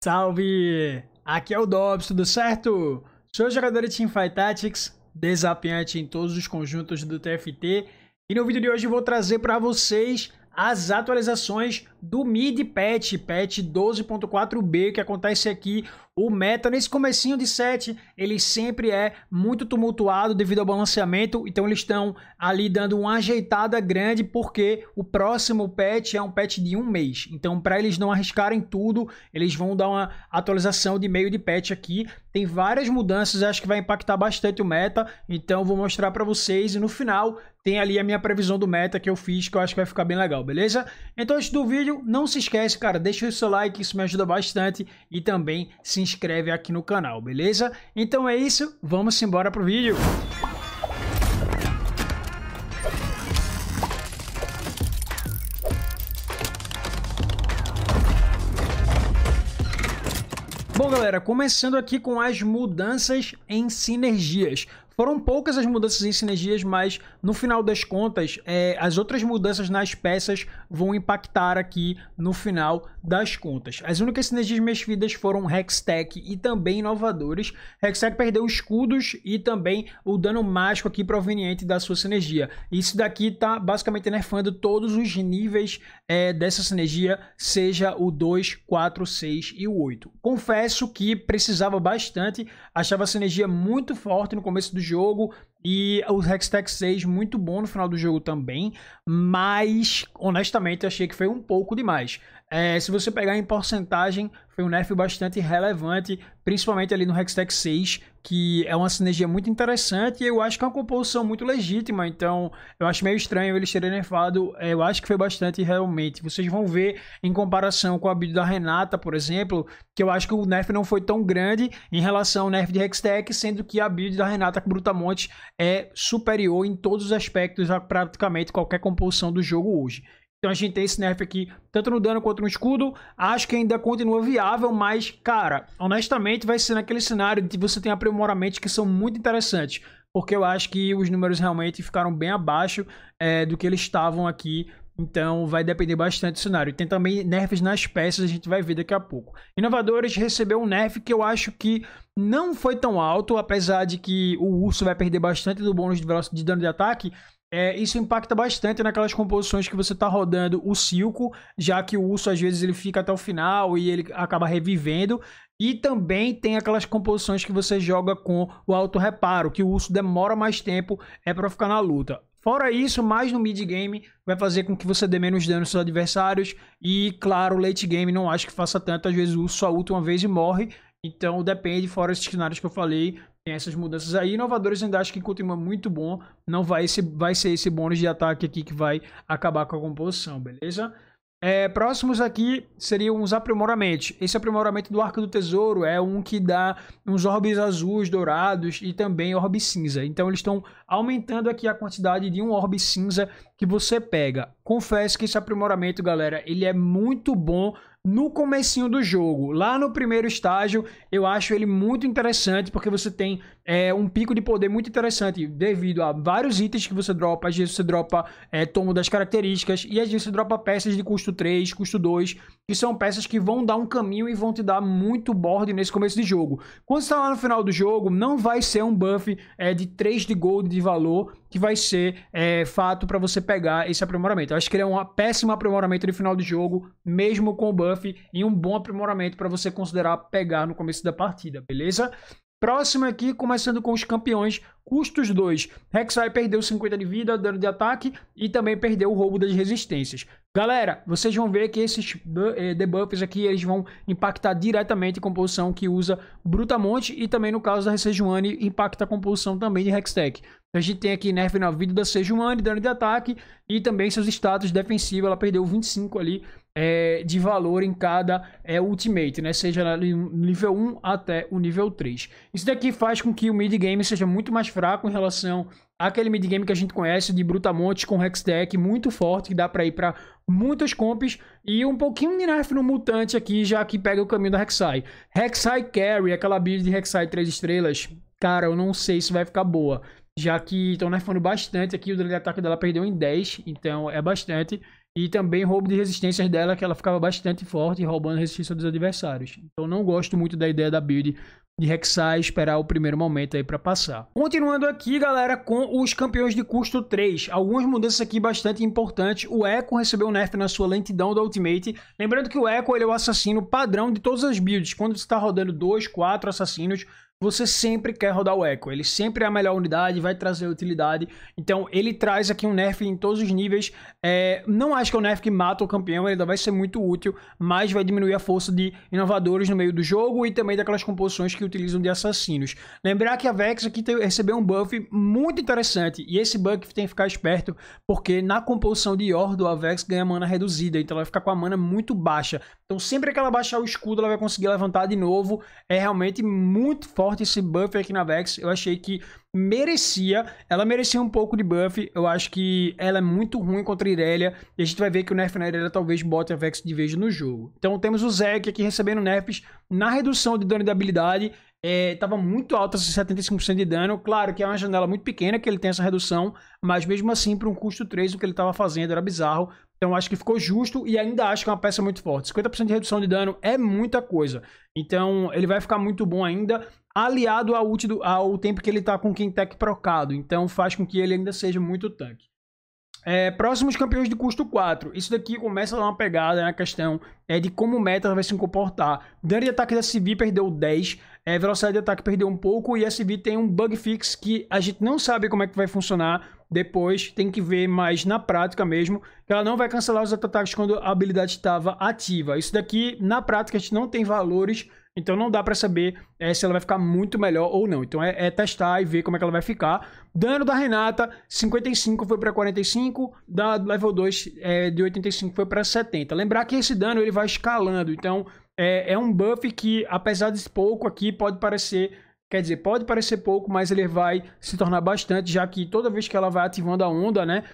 Salve! Aqui é o Dobbs, tudo certo? Sou jogador de Teamfight Tactics, desafiante em todos os conjuntos do TFT, e no vídeo de hoje eu vou trazer para vocês as atualizações do mid patch 12.4b, que acontece aqui. O meta nesse comecinho de set, ele sempre é muito tumultuado devido ao balanceamento, então eles estão ali dando uma ajeitada grande, porque o próximo patch é um patch de um mês. Então, para eles não arriscarem tudo, eles vão dar uma atualização de meio de patch aqui. Tem várias mudanças, acho que vai impactar bastante o meta, então vou mostrar para vocês, e no final tem ali a minha previsão do meta que eu fiz, que eu acho que vai ficar bem legal, beleza? Então, antes do vídeo, não se esquece, cara, deixa o seu like, isso me ajuda bastante, e também se inscreve aqui no canal, beleza? Então é isso, vamos embora pro vídeo. Bom, galera, começando aqui com as mudanças em sinergias. Foram poucas as mudanças em sinergias, mas no final das contas, as outras mudanças nas peças vão impactar aqui no final das contas. As únicas sinergias mexidas foram Hextech e também inovadores. Hextech perdeu escudos e também o dano mágico aqui proveniente da sua sinergia. Isso daqui tá basicamente nerfando todos os níveis dessa sinergia, seja o 2, 4, 6 e o 8. Confesso que precisava bastante, achava a sinergia muito forte no começo do jogo e o Hextech 6 muito bom no final do jogo também, mas honestamente achei que foi um pouco demais. Se você pegar em porcentagem, foi um nerf bastante relevante, principalmente ali no Hextech 6, que é uma sinergia muito interessante e eu acho que é uma composição muito legítima, então eu acho meio estranho eles terem nerfado. Eu acho que foi bastante realmente. Vocês vão ver em comparação com a build da Renata, por exemplo, que eu acho que o nerf não foi tão grande em relação ao nerf de Hextech, sendo que a build da Renata com Brutamonte é superior em todos os aspectos a praticamente qualquer composição do jogo hoje. Então a gente tem esse nerf aqui, tanto no dano quanto no escudo. Acho que ainda continua viável, mas, cara, honestamente vai ser naquele cenário de que você tem aprimoramentos que são muito interessantes. Porque eu acho que os números realmente ficaram bem abaixo do que eles estavam aqui. Então vai depender bastante do cenário. Tem também nerfs nas peças, a gente vai ver daqui a pouco. Inovadores recebeu um nerf que eu acho que não foi tão alto, apesar de que o urso vai perder bastante do bônus de dano de ataque. Isso impacta bastante naquelas composições que você está rodando o Silco, já que o urso às vezes ele fica até o final e ele acaba revivendo. E também tem aquelas composições que você joga com o auto reparo, que o urso demora mais tempo para ficar na luta. Fora isso, mais no mid game vai fazer com que você dê menos dano aos seus adversários. E claro, late game não acho que faça tanto, às vezes o urso só ulta uma vez e morre. Então depende, fora esses cenários que eu falei, tem essas mudanças aí. Inovadores ainda acho que continua muito bom. Não vai ser esse bônus de ataque aqui que vai acabar com a composição, beleza? Próximos aqui seriam os aprimoramentos. Esse aprimoramento do Arco do Tesouro é um que dá uns orbes azuis, dourados e também orbe cinza. Então eles estão aumentando aqui a quantidade de um orbe cinza que você pega. Confesso que esse aprimoramento, galera, ele é muito bom no comecinho do jogo. Lá no primeiro estágio, eu acho ele muito interessante, porque você tem um pico de poder muito interessante devido a vários itens que você dropa. Às vezes você dropa tomo das características e às vezes você dropa peças de custo 3, custo 2, que são peças que vão dar um caminho e vão te dar muito board nesse começo de jogo. Quando você está lá no final do jogo, não vai ser um buff de 3 de gold de valor que vai ser fato para você pegar esse aprimoramento. Eu acho que ele é um péssimo aprimoramento no final do jogo, mesmo com o buff, e um bom aprimoramento para você considerar pegar no começo da partida, beleza? Próximo aqui, começando com os campeões, custos 2. Rek'Sai perdeu 50 de vida, dano de ataque e também perdeu o roubo das resistências. Galera, vocês vão ver que esses debuffs aqui, eles vão impactar diretamente a composição que usa Brutamonte e também no caso da Sejuani, impacta a composição também de Hextech. A gente tem aqui nerf na vida da Sejuani, dano de ataque e também seus status defensivos, ela perdeu 25 ali de valor em cada ultimate, né? Seja no nível 1 até o nível 3. Isso daqui faz com que o mid game seja muito mais fraco em relação àquele mid game que a gente conhece de Brutamonte com Hextech muito forte, que dá pra ir pra muitas comps, e um pouquinho de nerf no mutante aqui, já que pega o caminho da Rek'Sai. Rek'Sai Carry, aquela build de Rek'Sai 3 estrelas, cara, eu não sei se vai ficar boa, já que estão nerfando bastante aqui, o dano de ataque dela perdeu em 10, então é bastante. e também roubo de resistências dela, que ela ficava bastante forte, roubando resistência dos adversários. Então não gosto muito da ideia da build de Rek'Sai e esperar o primeiro momento aí pra passar. Continuando aqui, galera, com os campeões de custo 3. Algumas mudanças aqui bastante importantes. O Echo recebeu um nerf na sua lentidão do Ultimate. Lembrando que o Echo ele é o assassino padrão de todas as builds. Quando você está rodando 2, 4 assassinos, você sempre quer rodar o Echo. Ele sempre é a melhor unidade, vai trazer utilidade. Então, ele traz aqui um nerf em todos os níveis. Não acho que é um nerf que mata o campeão, ele ainda vai ser muito útil, mas vai diminuir a força de inovadores no meio do jogo e também daquelas composições que utilizam de assassinos. Lembrar que a Vex aqui recebeu um buff muito interessante, e esse buff tem que ficar esperto, porque na composição de Yordo, a Vex ganha mana reduzida, então ela vai ficar com a mana muito baixa. Então, sempre que ela baixar o escudo, ela vai conseguir levantar de novo. É realmente muito forte esse buff aqui na Vex. Eu achei que ela merecia um pouco de buff. Eu acho que ela é muito ruim contra a Irelia, e a gente vai ver que o nerf na Irelia talvez bote a Vex de vez no jogo. Então temos o Zek aqui recebendo nerfs na redução de dano de habilidade. Tava muito alto esse 75% de dano. Claro que é uma janela muito pequena que ele tem essa redução, mas mesmo assim, para um custo 3, o que ele estava fazendo era bizarro. Então acho que ficou justo, e ainda acho que é uma peça muito forte. 50% de redução de dano é muita coisa. Então ele vai ficar muito bom ainda, aliado ao tempo que ele tá com o Quintec procado. Então faz com que ele ainda seja muito tanque. Próximos campeões de custo 4. Isso daqui começa a dar uma pegada na questão de como o meta vai se comportar. Dano de ataque da CV perdeu 10. Velocidade de ataque perdeu um pouco. E a CV tem um bug fix que a gente não sabe como é que vai funcionar. Depois tem que ver mais na prática mesmo. Que ela não vai cancelar os ataques quando a habilidade estava ativa. Isso daqui, na prática, a gente não tem valores. Então não dá pra saber se ela vai ficar muito melhor ou não. Então é testar e ver como é que ela vai ficar. Dano da Renata, 55 foi pra 45. Da level 2, de 85 foi pra 70. Lembrar que esse dano ele vai escalando. Então é um buff que, apesar de pouco aqui, pode parecer pouco, mas ele vai se tornar bastante, já que toda vez que ela vai ativando a onda, né,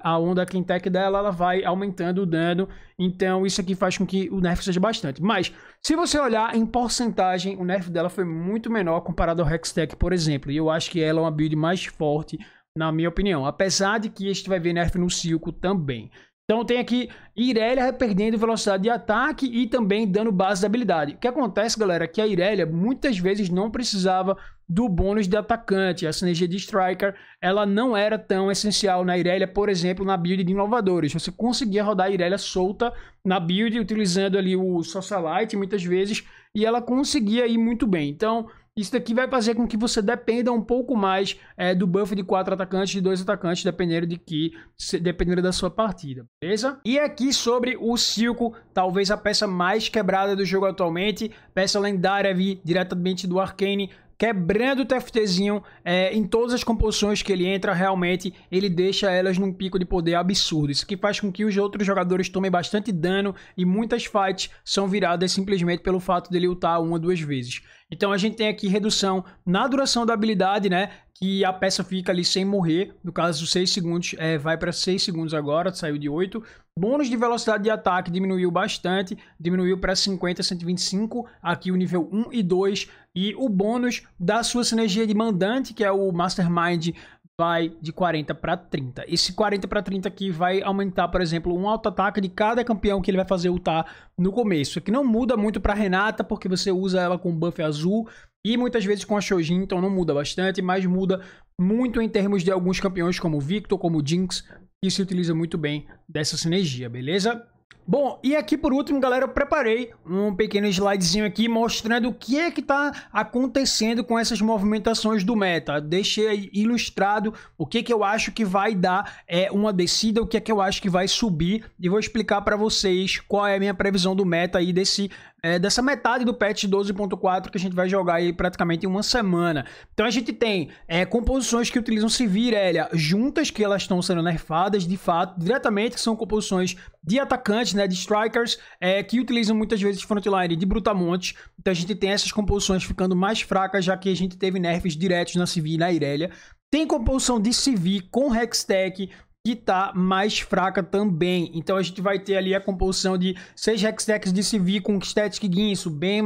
a onda Quintec dela, ela vai aumentando o dano. Então isso aqui faz com que o nerf seja bastante. Mas se você olhar em porcentagem, o nerf dela foi muito menor comparado ao Hextech, por exemplo. E eu acho que ela é uma build mais forte, na minha opinião. Apesar de que a gente vai ver nerf no Silco também. Então tem aqui Irelia perdendo velocidade de ataque e também dano base da habilidade. O que acontece, galera, é que a Irelia muitas vezes não precisava do bônus de atacante. A sinergia de Striker, ela não era tão essencial na Irelia, por exemplo, na build de inovadores. Você conseguia rodar a Irelia solta na build, utilizando ali o Socialite muitas vezes, e ela conseguia ir muito bem. Então isso daqui vai fazer com que você dependa um pouco mais do buff de 4 atacantes, de 2 atacantes, dependendo da sua partida, beleza? E aqui sobre o Silco, talvez a peça mais quebrada do jogo atualmente, peça lendária diretamente do Arcane, quebrando o TFTzinho em todas as composições que ele entra. Realmente ele deixa elas num pico de poder absurdo. Isso que faz com que os outros jogadores tomem bastante dano, e muitas fights são viradas simplesmente pelo fato dele ultar 1 ou 2 vezes. Então a gente tem aqui redução na duração da habilidade, né? Que a peça fica ali sem morrer. No caso, 6 segundos vai para 6 segundos agora, saiu de 8. Bônus de velocidade de ataque diminuiu bastante, diminuiu para 50, 125, aqui o nível 1 e 2. E o bônus da sua sinergia de mandante, que é o Mastermind, vai de 40 para 30. Esse 40 para 30 aqui vai aumentar, por exemplo, um auto-ataque de cada campeão que ele vai fazer ultar no começo. Aqui não muda muito para Renata, porque você usa ela com buff azul e muitas vezes com a Shojin, então não muda bastante, mas muda muito em termos de alguns campeões como Victor, como Jinx, que se utiliza muito bem dessa sinergia, beleza? Bom, e aqui por último, galera, eu preparei um pequeno slidezinho aqui mostrando o que é que tá acontecendo com essas movimentações do meta. Deixei aí ilustrado o que que eu acho que vai dar uma descida, o que é que eu acho que vai subir, e vou explicar para vocês qual é a minha previsão do meta aí dessa metade do patch 12.4 que a gente vai jogar aí praticamente em uma semana. Então a gente tem composições que utilizam CV e Irelia juntas, que elas estão sendo nerfadas de fato, diretamente, que são composições de atacantes, né, de strikers, que utilizam muitas vezes frontline de brutamontes. Então a gente tem essas composições ficando mais fracas, já que a gente teve nerfs diretos na CV e na Irelia. Tem composição de CV com Hextech, que tá mais fraca também. Então a gente vai ter ali a composição de 6 Hextechs de CV com Static Guinso, bem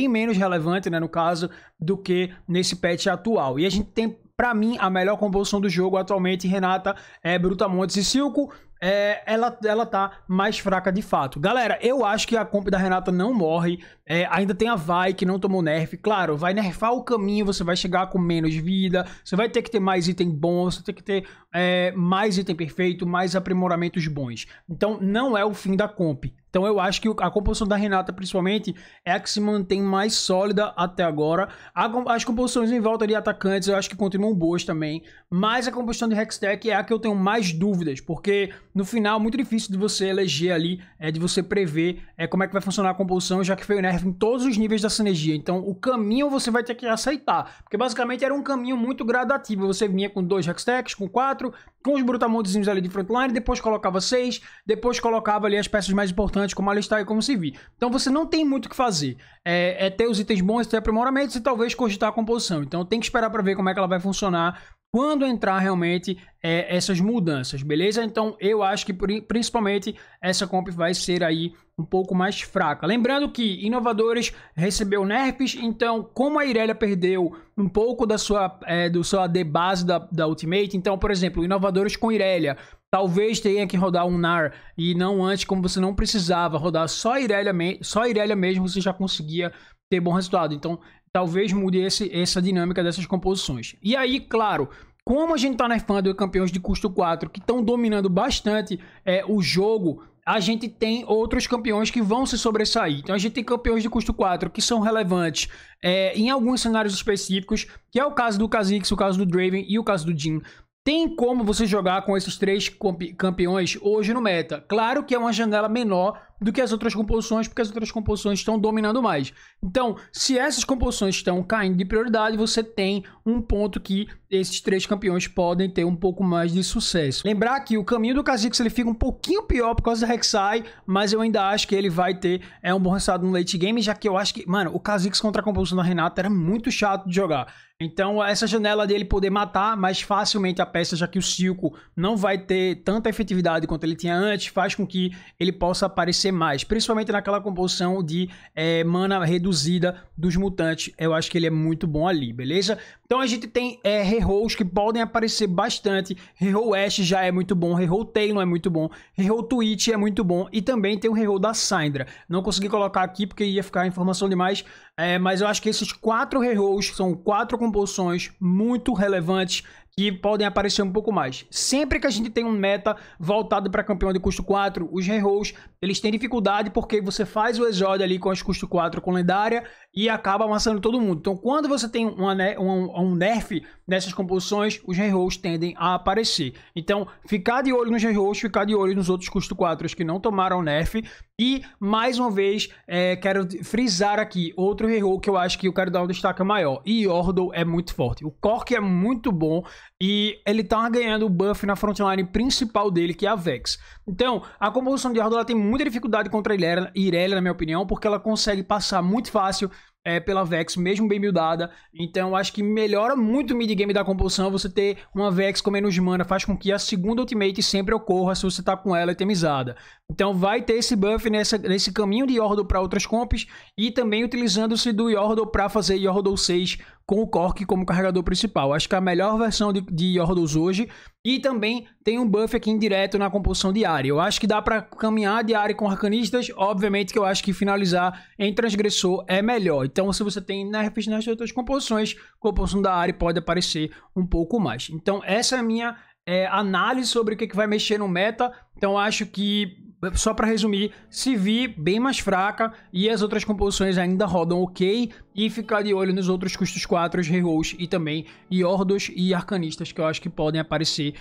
menos relevante, né, no caso, do que nesse patch atual. E a gente tem, pra mim, a melhor composição do jogo atualmente, Renata, Brutamontes e Silco. ela tá mais fraca de fato. Galera, eu acho que a comp da Renata não morre. Ainda tem a Vi, que não tomou nerf. Claro, vai nerfar o caminho, você vai chegar com menos vida, você vai ter que ter mais item bom, você tem que ter mais item perfeito, mais aprimoramentos bons. Então, não é o fim da comp. Então eu acho que a composição da Renata, principalmente, é a que se mantém mais sólida até agora. As composições em volta de atacantes eu acho que continuam boas também. Mas a composição de Hextech é a que eu tenho mais dúvidas. Porque no final é muito difícil de você eleger ali, de você prever como é que vai funcionar a composição, já que foi o nerf em todos os níveis da sinergia. Então o caminho você vai ter que aceitar. Porque basicamente era um caminho muito gradativo. Você vinha com 2 Hextechs, com 4, com os Brutamontezinhos ali de frontline, depois colocava 6, depois colocava ali as peças mais importantes, como Alistar e como Sivir. Então você não tem muito o que fazer. É ter os itens bons, ter aprimoramentos e talvez cogitar a composição. Então tem que esperar para ver como é que ela vai funcionar quando entrar realmente essas mudanças, beleza? Então eu acho que principalmente essa comp vai ser aí um pouco mais fraca. Lembrando que Inovadores recebeu nerfs, então como a Irelia perdeu um pouco do seu AD base da Ultimate, então por exemplo, Inovadores com Irelia, talvez tenha que rodar um NAR e não antes, como você não precisava rodar só Irelia mesmo, você já conseguia ter bom resultado. Então talvez mude essa dinâmica dessas composições. E aí, claro, como a gente tá nerfando campeões de custo 4 que estão dominando bastante o jogo, a gente tem outros campeões que vão se sobressair. Então a gente tem campeões de custo 4 que são relevantes em alguns cenários específicos, que é o caso do Kha'Zix, o caso do Draven e o caso do Jhin. Tem como você jogar com esses 3 campeões hoje no meta. Claro que é uma janela menor do que as outras composições, porque as outras composições estão dominando mais. Então, se essas composições estão caindo de prioridade, você tem um ponto que esses 3 campeões podem ter um pouco mais de sucesso. Lembrar que o caminho do Kha'Zix ele fica um pouquinho pior por causa da Rek'Sai, mas eu ainda acho que ele vai ter um bom resultado no late game, já que eu acho que, mano, o Kha'Zix contra a composição da Renata era muito chato de jogar. Então, essa janela dele poder matar mais facilmente a peça, já que o Silco não vai ter tanta efetividade quanto ele tinha antes, faz com que ele possa aparecer mais, principalmente naquela composição de mana reduzida dos mutantes. Eu acho que ele é muito bom ali, beleza? Então a gente tem rerolls que podem aparecer bastante. Reroll Ashe já é muito bom, reroll Talon é muito bom, reroll Twitch é muito bom e também tem o reroll da Syndra. Não consegui colocar aqui porque ia ficar informação demais, mas eu acho que esses 4 rerolls são 4 composições muito relevantes que podem aparecer um pouco mais. Sempre que a gente tem um meta voltado para campeão de custo 4, os rerolls, eles têm dificuldade porque você faz o exódio ali com as custo 4 com lendária e acaba amassando todo mundo. Então, quando você tem um nerf nessas composições, os rerolls tendem a aparecer. Então, ficar de olho nos rerolls, ficar de olho nos outros custo 4 que não tomaram nerf. E, mais uma vez, quero frisar aqui outro reroll que eu acho que eu quero dar um destaque maior. E Yordle é muito forte. O Cork é muito bom e ele tá ganhando o buff na frontline principal dele, que é a Vex. Então, a composição de Yordle ela tem muita dificuldade contra a Irelia, na minha opinião, porque ela consegue passar muito fácil pela Vex, mesmo bem buildada. Então acho que melhora muito o mid-game da composição. Você ter uma Vex com menos mana faz com que a segunda ultimate sempre ocorra se você tá com ela itemizada. Então vai ter esse buff nesse caminho de Yordle para outras comps e também utilizando-se do Yordle para fazer Yordle 6 com o Cork como carregador principal. Acho que é a melhor versão de Yordles hoje. E também tem um buff aqui indireto na composição de área. Eu acho que dá para caminhar de área com arcanistas. Obviamente que eu acho que finalizar em transgressor é melhor. Então se você tem nerfs nas outras composições, a composição da área pode aparecer um pouco mais. Então essa é a minha análise sobre o que vai mexer no meta. Então acho que, só para resumir, Sivir bem mais fraca e as outras composições ainda rodam ok. E ficar de olho nos outros custos 4, rerolls e também Yordles e Arcanistas, que eu acho que podem aparecer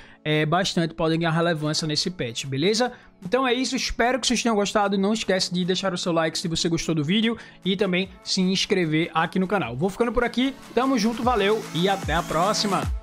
bastante, podem ganhar relevância nesse patch, beleza? Então é isso, espero que vocês tenham gostado. Não esquece de deixar o seu like se você gostou do vídeo e também se inscrever aqui no canal. Vou ficando por aqui, tamo junto, valeu e até a próxima!